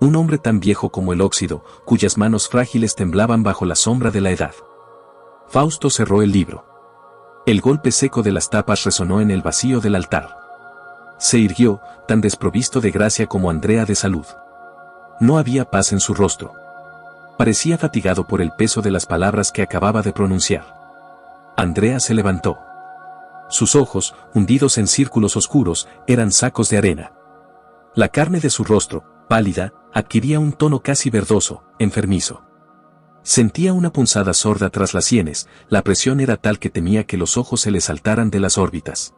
Un hombre tan viejo como el óxido, cuyas manos frágiles temblaban bajo la sombra de la edad. Fausto cerró el libro. El golpe seco de las tapas resonó en el vacío del altar. Se irguió, tan desprovisto de gracia como Andrea de salud. No había paz en su rostro. Parecía fatigado por el peso de las palabras que acababa de pronunciar. Andrea se levantó. Sus ojos, hundidos en círculos oscuros, eran sacos de arena. La carne de su rostro, pálida, adquiría un tono casi verdoso, enfermizo. Sentía una punzada sorda tras las sienes, la presión era tal que temía que los ojos se le saltaran de las órbitas.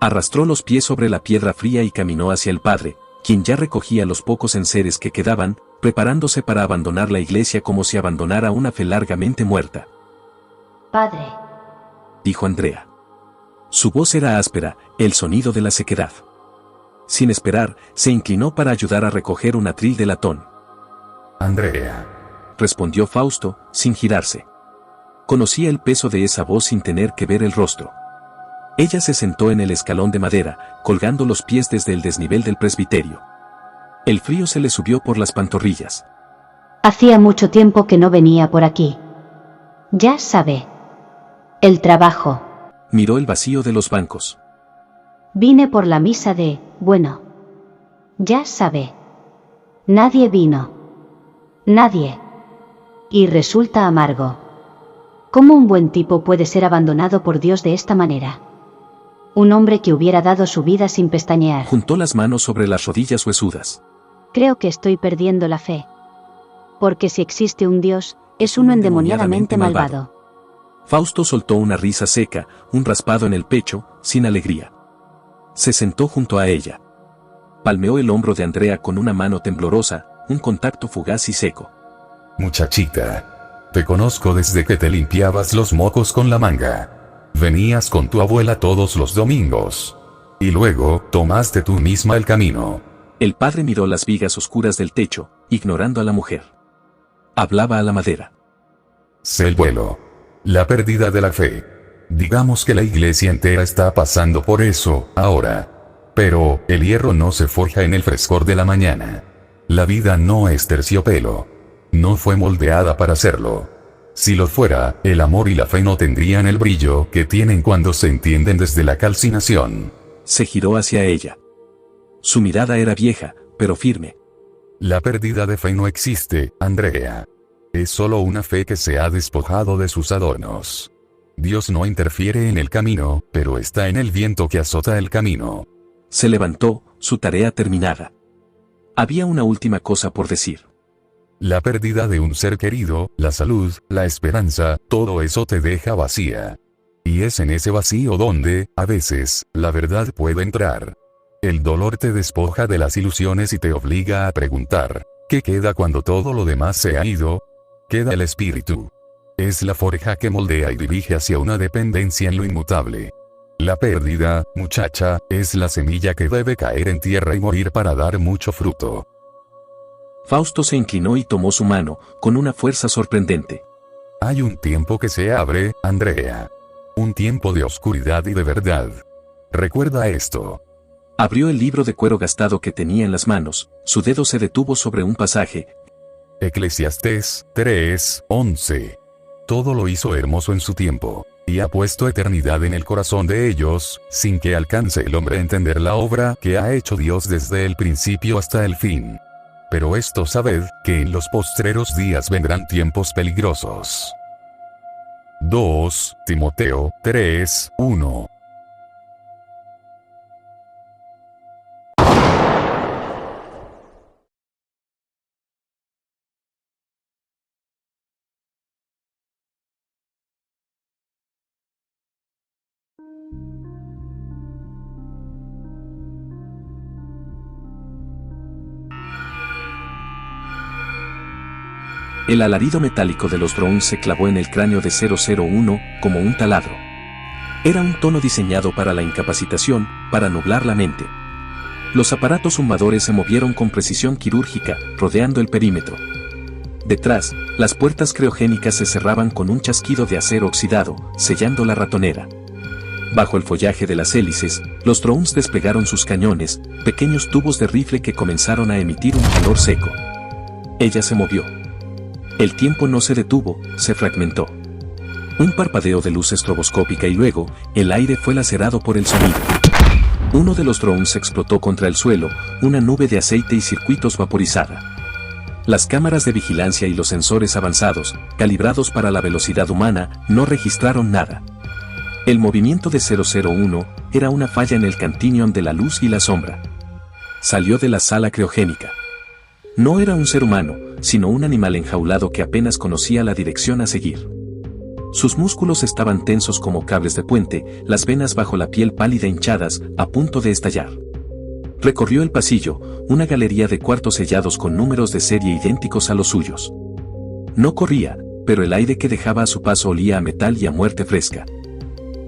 Arrastró los pies sobre la piedra fría y caminó hacia el padre, quien ya recogía los pocos enseres que quedaban, preparándose para abandonar la iglesia como si abandonara una fe largamente muerta. Padre, dijo Andrea. Su voz era áspera, el sonido de la sequedad. Sin esperar, se inclinó para ayudar a recoger un atril de latón. Andrea, respondió Fausto, sin girarse. Conocía el peso de esa voz sin tener que ver el rostro. Ella se sentó en el escalón de madera, colgando los pies desde el desnivel del presbiterio. El frío se le subió por las pantorrillas. Hacía mucho tiempo que no venía por aquí. Ya sabe. El trabajo. Miró el vacío de los bancos. Vine por la misa de, bueno. Ya sabe. Nadie vino. Nadie. Y resulta amargo. ¿Cómo un buen tipo puede ser abandonado por Dios de esta manera? Un hombre que hubiera dado su vida sin pestañear. Juntó las manos sobre las rodillas huesudas. Creo que estoy perdiendo la fe. Porque si existe un Dios, es uno endemoniadamente malvado. Fausto soltó una risa seca, un raspado en el pecho, sin alegría. Se sentó junto a ella. Palmeó el hombro de Andrea con una mano temblorosa, un contacto fugaz y seco. Muchachita, te conozco desde que te limpiabas los mocos con la manga. Venías con tu abuela todos los domingos. Y luego, tomaste tú misma el camino. El padre miró las vigas oscuras del techo, ignorando a la mujer. Hablaba a la madera. Sé el vuelo. La pérdida de la fe. Digamos que la iglesia entera está pasando por eso, ahora. Pero, el hierro no se forja en el frescor de la mañana. La vida no es terciopelo. No fue moldeada para serlo. Si lo fuera, el amor y la fe no tendrían el brillo que tienen cuando se entienden desde la calcinación. Se giró hacia ella. Su mirada era vieja, pero firme. La pérdida de fe no existe, Andrea. Es solo una fe que se ha despojado de sus adornos. Dios no interfiere en el camino, pero está en el viento que azota el camino. Se levantó, su tarea terminada. Había una última cosa por decir. La pérdida de un ser querido, la salud, la esperanza, todo eso te deja vacía. Y es en ese vacío donde, a veces, la verdad puede entrar. El dolor te despoja de las ilusiones y te obliga a preguntar, ¿qué queda cuando todo lo demás se ha ido? Queda el espíritu. Es la forja que moldea y dirige hacia una dependencia en lo inmutable. La pérdida, muchacha, es la semilla que debe caer en tierra y morir para dar mucho fruto. Fausto se inclinó y tomó su mano, con una fuerza sorprendente. Hay un tiempo que se abre, Andrea. Un tiempo de oscuridad y de verdad. Recuerda esto. Abrió el libro de cuero gastado que tenía en las manos, su dedo se detuvo sobre un pasaje. Eclesiastés 3:11. Todo lo hizo hermoso en su tiempo, y ha puesto eternidad en el corazón de ellos, sin que alcance el hombre a entender la obra que ha hecho Dios desde el principio hasta el fin. Pero esto sabed, que en los postreros días vendrán tiempos peligrosos. 2 Timoteo 3:1. El alarido metálico de los drones se clavó en el cráneo de 001 como un taladro. Era un tono diseñado para la incapacitación, para nublar la mente. Los aparatos zumbadores se movieron con precisión quirúrgica, rodeando el perímetro. Detrás, las puertas criogénicas se cerraban con un chasquido de acero oxidado, sellando la ratonera. Bajo el follaje de las hélices, los drones desplegaron sus cañones, pequeños tubos de rifle que comenzaron a emitir un calor seco. Ella se movió. El tiempo no se detuvo, se fragmentó. Un parpadeo de luz estroboscópica y luego, el aire fue lacerado por el sonido. Uno de los drones explotó contra el suelo, una nube de aceite y circuitos vaporizada. Las cámaras de vigilancia y los sensores avanzados, calibrados para la velocidad humana, no registraron nada. El movimiento de 001 era una falla en el cantiñón de la luz y la sombra. Salió de la sala criogénica. No era un ser humano, sino un animal enjaulado que apenas conocía la dirección a seguir. Sus músculos estaban tensos como cables de puente, las venas bajo la piel pálida hinchadas, a punto de estallar. Recorrió el pasillo, una galería de cuartos sellados con números de serie idénticos a los suyos. No corría, pero el aire que dejaba a su paso olía a metal y a muerte fresca.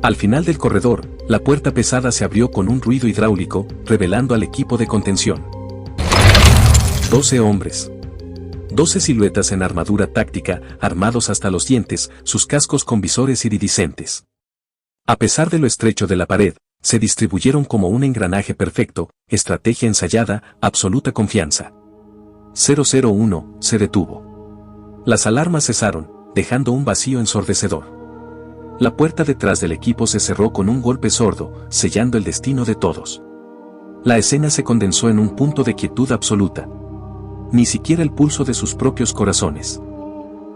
Al final del corredor, La puerta pesada se abrió con un ruido hidráulico, revelando al equipo de contención. 12 hombres. 12 siluetas en armadura táctica, armados hasta los dientes, sus cascos con visores iridiscentes. A pesar de lo estrecho de la pared, se distribuyeron como un engranaje perfecto, estrategia ensayada, absoluta confianza. 001 se detuvo. Las alarmas cesaron, dejando un vacío ensordecedor. La puerta detrás del equipo se cerró con un golpe sordo, sellando el destino de todos. La escena se condensó en un punto de quietud absoluta. Ni siquiera el pulso de sus propios corazones.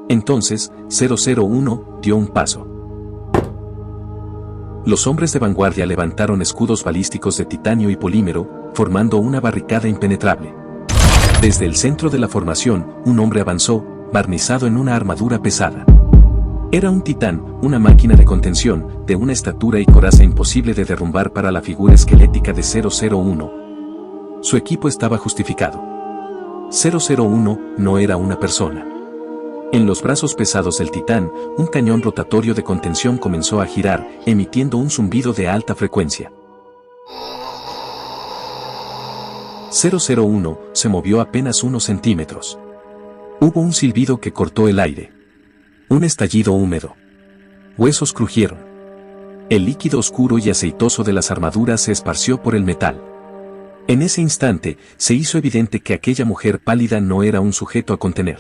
Entonces, 001 dio un paso. Los hombres de vanguardia levantaron escudos balísticos de titanio y polímero, formando una barricada impenetrable. Desde el centro de la formación, un hombre avanzó, barnizado en una armadura pesada. Era un titán, una máquina de contención, de una estatura y coraza imposible de derrumbar para la figura esquelética de 001. Su equipo estaba justificado. 001 no era una persona. En los brazos pesados del titán, un cañón rotatorio de contención comenzó a girar, emitiendo un zumbido de alta frecuencia. 001 se movió apenas unos centímetros. Hubo un silbido que cortó el aire. Un estallido húmedo. Huesos crujieron. El líquido oscuro y aceitoso de las armaduras se esparció por el metal. En ese instante, se hizo evidente que aquella mujer pálida no era un sujeto a contener.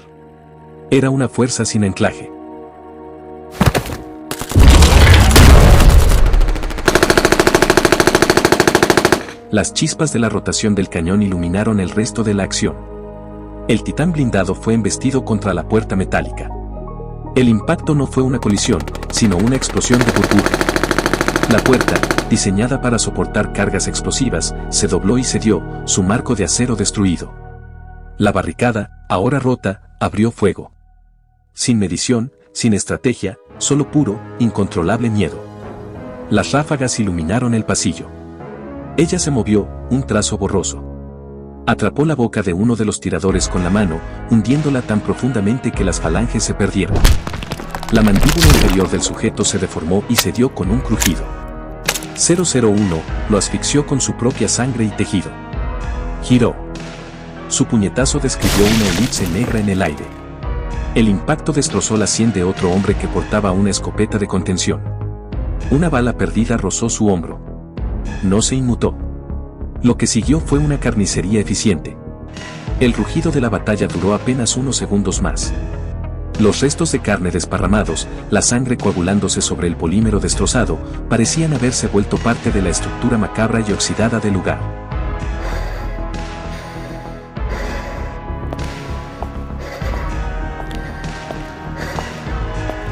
Era una fuerza sin anclaje. Las chispas de la rotación del cañón iluminaron el resto de la acción. El titán blindado fue embestido contra la puerta metálica. El impacto no fue una colisión, sino una explosión de burbuja. La puerta, diseñada para soportar cargas explosivas, se dobló y cedió, su marco de acero destruido. La barricada, ahora rota, abrió fuego. Sin medición, sin estrategia, solo puro, incontrolable miedo. Las ráfagas iluminaron el pasillo. Ella se movió, un trazo borroso. Atrapó la boca de uno de los tiradores con la mano, hundiéndola tan profundamente que las falanges se perdieron. La mandíbula inferior del sujeto se deformó y cedió con un crujido. 001 lo asfixió con su propia sangre y tejido. Giró. Su puñetazo describió una elipse negra en el aire. El impacto destrozó la sien de otro hombre que portaba una escopeta de contención. Una bala perdida rozó su hombro. No se inmutó. Lo que siguió fue una carnicería eficiente. El rugido de la batalla duró apenas unos segundos más. Los restos de carne desparramados, la sangre coagulándose sobre el polímero destrozado, parecían haberse vuelto parte de la estructura macabra y oxidada del lugar.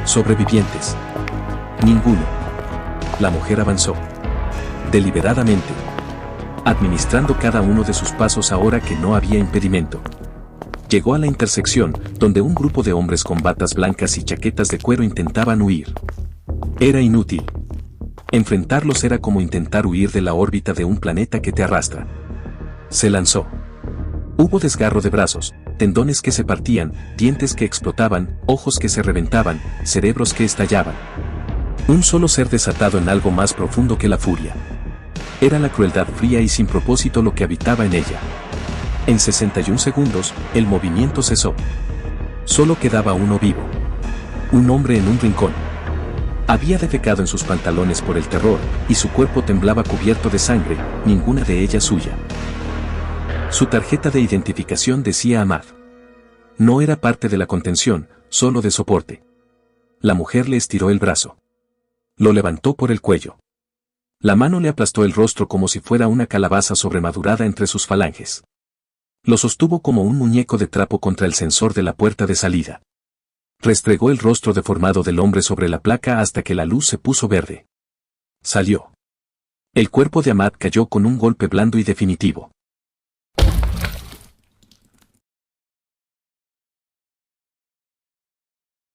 Sobrevivientes. Ninguno. La mujer avanzó. Deliberadamente. Administrando cada uno de sus pasos ahora que no había impedimento. Llegó a la intersección, donde un grupo de hombres con batas blancas y chaquetas de cuero intentaban huir. Era inútil. Enfrentarlos era como intentar huir de la órbita de un planeta que te arrastra. Se lanzó. Hubo desgarro de brazos, tendones que se partían, dientes que explotaban, ojos que se reventaban, cerebros que estallaban. Un solo ser desatado en algo más profundo que la furia. Era la crueldad fría y sin propósito lo que habitaba en ella. En 61 segundos, el movimiento cesó. Solo quedaba uno vivo. Un hombre en un rincón. Había defecado en sus pantalones por el terror, y su cuerpo temblaba cubierto de sangre, ninguna de ellas suya. Su tarjeta de identificación decía Ahmad. No era parte de la contención, solo de soporte. La mujer le estiró el brazo. Lo levantó por el cuello. La mano le aplastó el rostro como si fuera una calabaza sobremadurada entre sus falanges. Lo sostuvo como un muñeco de trapo contra el sensor de la puerta de salida. Restregó el rostro deformado del hombre sobre la placa hasta que la luz se puso verde. Salió. El cuerpo de Ahmad cayó con un golpe blando y definitivo.